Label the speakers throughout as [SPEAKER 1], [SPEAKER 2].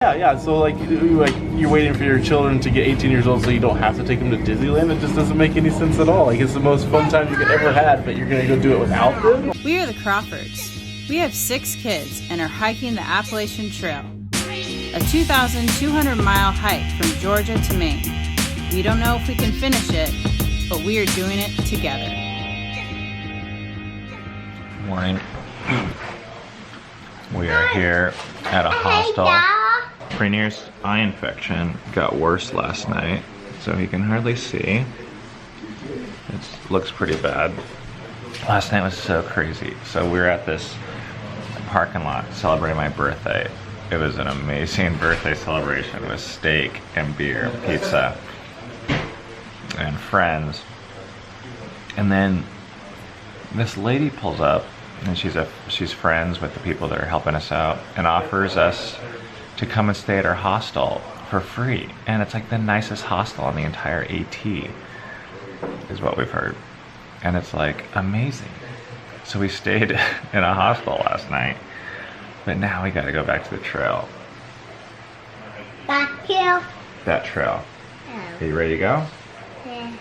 [SPEAKER 1] Yeah. So like you're waiting for your children to get 18 years old so you don't have to take them to Disneyland. It just doesn't make any sense at all. Like it's the most fun time you could ever had, but you're gonna go do it without them.
[SPEAKER 2] We are the Crawfords. We have 6 kids and are hiking the Appalachian Trail, a 2,200-mile hike from Georgia to Maine. We don't know if we can finish it, but we are doing it together.
[SPEAKER 3] Morning. We are here at a hostel. Rainier's eye infection got worse last night, so he can hardly see. It looks pretty bad. Last night was so crazy. So we were at this parking lot celebrating my birthday. It was an amazing birthday celebration with steak and beer, pizza, and friends. And then this lady pulls up, and she's friends with the people that are helping us out, and offers us to come and stay at our hostel for free. And it's like the nicest hostel on the entire AT, is what we've heard. And it's like amazing. So we stayed in a hostel last night, but now we gotta go back to the trail.
[SPEAKER 4] That trail?
[SPEAKER 3] That trail. Are you ready to go?
[SPEAKER 4] Yeah.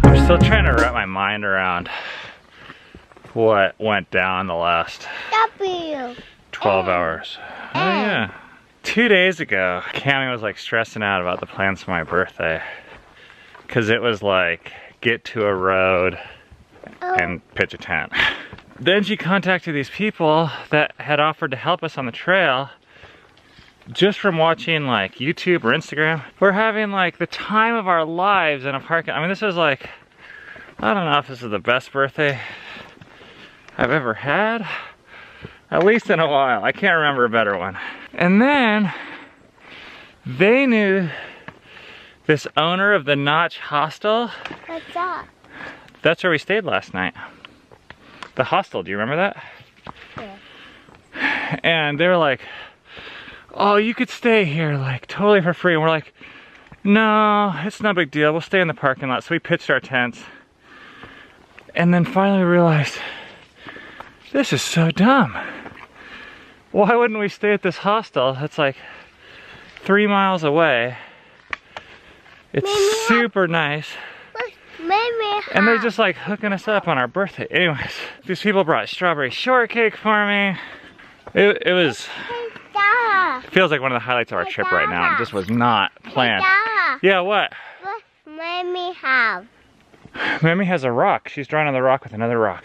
[SPEAKER 3] I'm still trying to wrap my mind around what went down the last 12 hours. Oh yeah. 2 days ago, Cammie was like stressing out about the plans for my birthday. Cause it was like, get to a road and pitch a tent. Then she contacted these people that had offered to help us on the trail just from watching like YouTube or Instagram. We're having like the time of our lives in a park. I mean, this is like, I don't know if this is the best birthday I've ever had. At least in a while. I can't remember a better one. And then they knew this owner of the Notch Hostel.
[SPEAKER 4] What's that?
[SPEAKER 3] That's where we stayed last night. The hostel, do you remember that?
[SPEAKER 4] Yeah.
[SPEAKER 3] And they were like, oh, you could stay here like totally for free. And we're like, no, it's no big deal. We'll stay in the parking lot. So we pitched our tents. And then finally we realized, this is so dumb. Why wouldn't we stay at this hostel that's like 3 miles away? It's super nice. And they're just like hooking us up on our birthday. Anyways, these people brought strawberry shortcake for me. It was, feels like one of the highlights of our trip right now. It just was not planned. Yeah, what?
[SPEAKER 4] What Mammy have?
[SPEAKER 3] Mammy has a rock. She's drawing on the rock with another rock.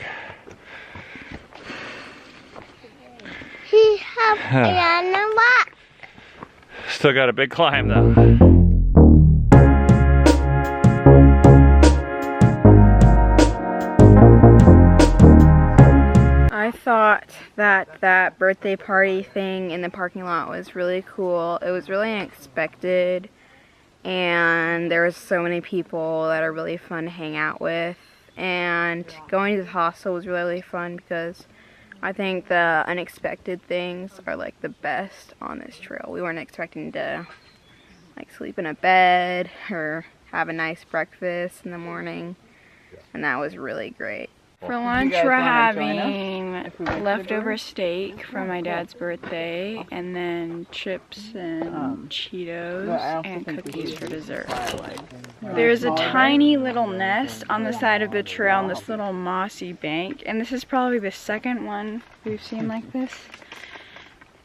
[SPEAKER 4] She have another rock.
[SPEAKER 3] Still got a big climb though.
[SPEAKER 2] I thought that birthday party thing in the parking lot was really cool. It was really unexpected, and there was so many people that are really fun to hang out with. And going to the hostel was really fun because I think the unexpected things are like the best on this trail. We weren't expecting to like sleep in a bed or have a nice breakfast in the morning, and that was really great.
[SPEAKER 5] For lunch, we're having leftover steak from my dad's birthday, and then chips and Cheetos and cookies for dessert. There's a tiny little nest on the side of the trail on this little mossy bank, and this is probably the second one we've seen like this.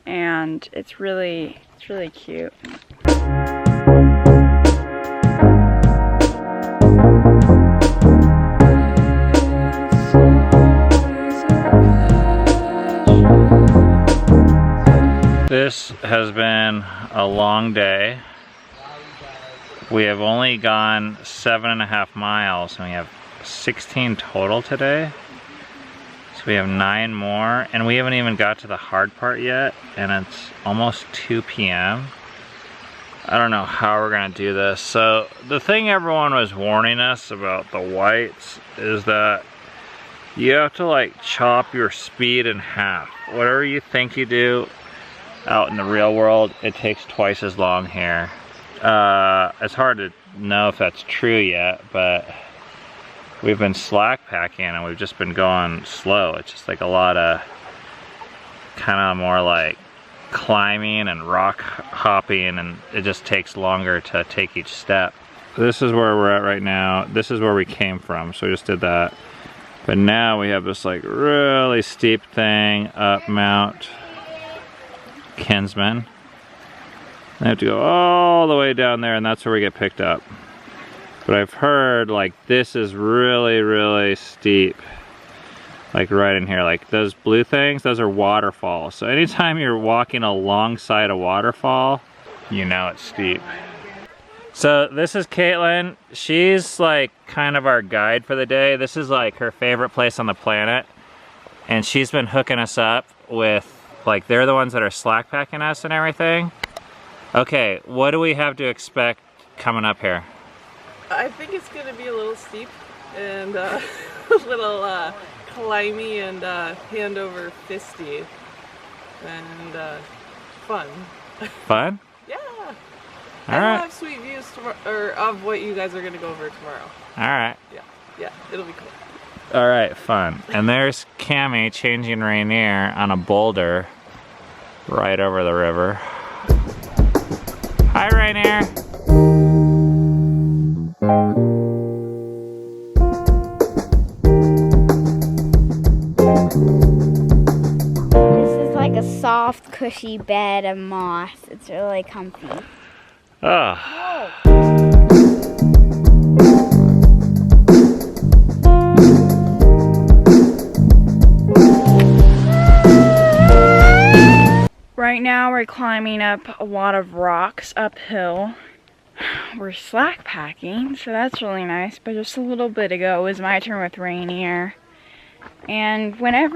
[SPEAKER 5] And it's really cute.
[SPEAKER 3] This has been a long day. We have only gone 7.5 miles and we have 16 total today. So we have 9 more and we haven't even got to the hard part yet, and it's almost 2 p.m. I don't know how we're gonna do this. So the thing everyone was warning us about the whites is that you have to like chop your speed in half. Whatever you think you do out in the real world, it takes twice as long here. It's hard to know if that's true yet, but we've been slack packing and we've just been going slow. It's just like a lot of kind of more like climbing and rock hopping, and it just takes longer to take each step. This is where we're at right now. This is where we came from, so we just did that. But now we have this like really steep thing up Mount Kinsman. I have to go all the way down there, and that's where we get picked up. But I've heard like this is really, really steep. Like right in here, like those blue things, those are waterfalls. So anytime you're walking alongside a waterfall, you know it's steep. So this is Caitlin. She's like kind of our guide for the day. This is like her favorite place on the planet. And she's been hooking us up with, like, they're the ones that are slack packing us and everything. Okay, what do we have to expect coming up here?
[SPEAKER 6] I think it's gonna be a little steep and a little climby and hand over fisty and fun.
[SPEAKER 3] Fun?
[SPEAKER 6] Yeah.
[SPEAKER 3] All
[SPEAKER 6] and
[SPEAKER 3] right.
[SPEAKER 6] we'll have sweet views tomorrow, or of what you guys are gonna go over tomorrow.
[SPEAKER 3] All right.
[SPEAKER 6] Yeah, it'll be cool.
[SPEAKER 3] All right, fun. And there's Cammie changing Rainier on a boulder right over the river. Hi, Rainier.
[SPEAKER 2] This is like a soft, cushy bed of moss. It's really comfy.
[SPEAKER 3] Oh.
[SPEAKER 5] Right now we're climbing up a lot of rocks uphill. We're slack packing, so that's really nice, but just a little bit ago it was my turn with Rainier. And when it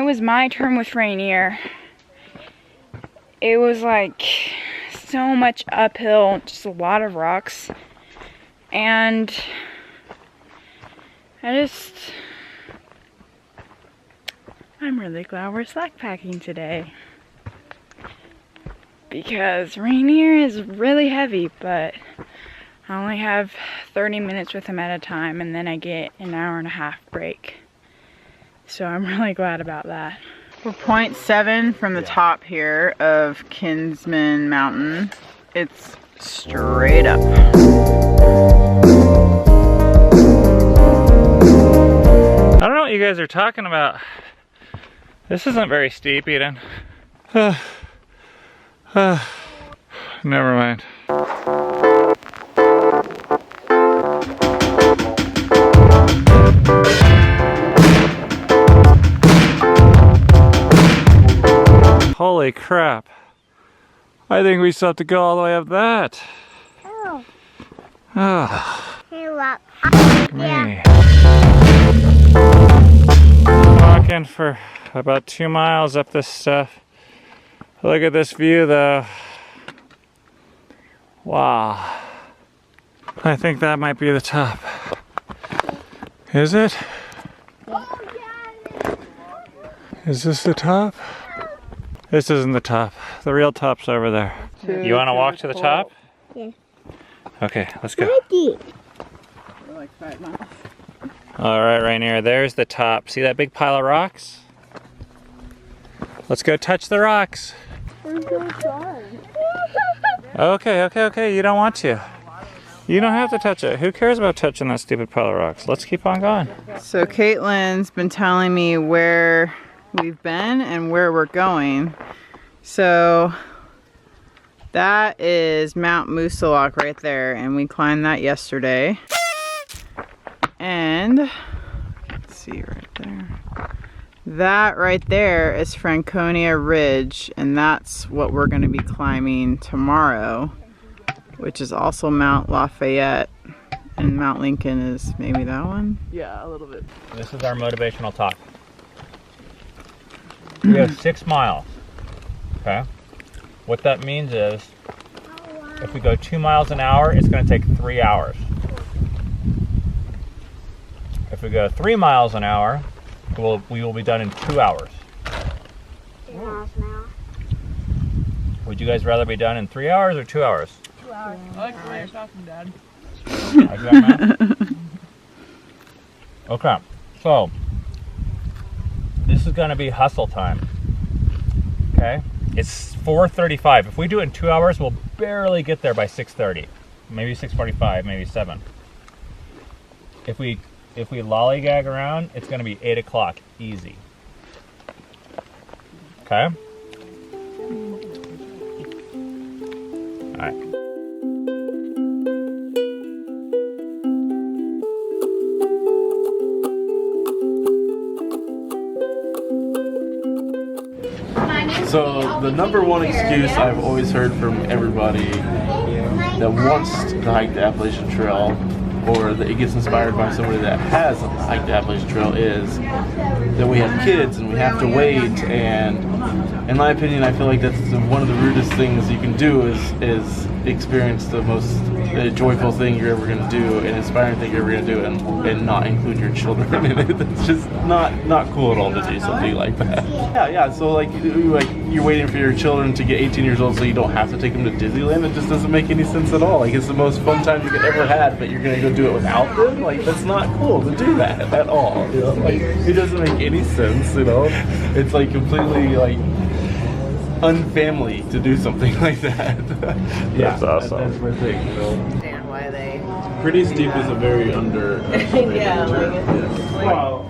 [SPEAKER 5] was my turn with Rainier, it was like so much uphill, just a lot of rocks. And I'm really glad we're slack packing today, because Rainier is really heavy, but I only have 30 minutes with him at a time, and then I get an hour and a half break. So I'm really glad about that.
[SPEAKER 7] We're 0.7 from the top here of Kinsman Mountain. It's straight up.
[SPEAKER 3] I don't know what you guys are talking about. This isn't very steep, Eden. Never mind. Holy crap. I think we still have to go all the way up that.
[SPEAKER 4] Oh.
[SPEAKER 3] Oh.
[SPEAKER 4] Hey, look.
[SPEAKER 3] Me. Walking for about 2 miles up this stuff. Look at this view though. Wow. I think that might be the top. Is it? Is this the top? This isn't the top. The real top's over there. You want to walk to the top?
[SPEAKER 4] Yeah.
[SPEAKER 3] Okay, let's go.
[SPEAKER 4] Ricky.
[SPEAKER 7] We're like 5 miles.
[SPEAKER 3] All right, Rainier, there's the top. See that big pile of rocks? Let's go touch the rocks. Okay, you don't want to. You don't have to touch it. Who cares about touching that stupid pile of rocks? Let's keep on going.
[SPEAKER 7] So Caitlin's been telling me where we've been and where we're going. So that is Mount Moosilauke right there, and we climbed that yesterday. And let's see right there. That right there is Franconia Ridge, and that's what we're going to be climbing tomorrow, which is also Mount Lafayette, and Mount Lincoln is maybe that one?
[SPEAKER 6] Yeah, a little bit.
[SPEAKER 3] This is our motivational talk. We have 6 miles, okay? What that means is, if we go 2 miles an hour, it's gonna take 3 hours. If we go 3 miles an hour, we will be done in 2 hours.
[SPEAKER 4] 2 miles an hour.
[SPEAKER 3] Would you guys rather be done in 3 hours or 2 hours?
[SPEAKER 6] 2 hours. I like the way you're talking, Dad.
[SPEAKER 3] Like that, man? Okay, so this is gonna be hustle time. Okay, it's 4:35. If we do it in 2 hours, we'll barely get there by 6:30, maybe 6:45, maybe 7. If we lollygag around, it's gonna be 8 o'clock, easy. Okay. All right.
[SPEAKER 1] So the number one excuse I've always heard from everybody that wants to hike the Appalachian Trail, or that it gets inspired by somebody that has hiked the Appalachian Trail, is that we have kids and we have to wait. And in my opinion, I feel like that's one of the rudest things you can do is experience the most joyful thing you're ever going to do, and inspiring thing you're ever going to do, and not include your children in it. It's just not cool at all to do something like that. Yeah. So like you're waiting for your children to get 18 years old so you don't have to take them to Disneyland. It just doesn't make any sense at all. Like, it's the most fun time you could ever had, but you're going to go do it without them. Like, that's not cool to do that at all. You know, like, it doesn't make any sense. You know, it's like completely like unfamily to do something like that. Yeah,
[SPEAKER 3] that's awesome.
[SPEAKER 1] That's my thing. You know?
[SPEAKER 8] Understand why they.
[SPEAKER 1] Pretty steep is a very underestimated term. Yes.
[SPEAKER 8] Well,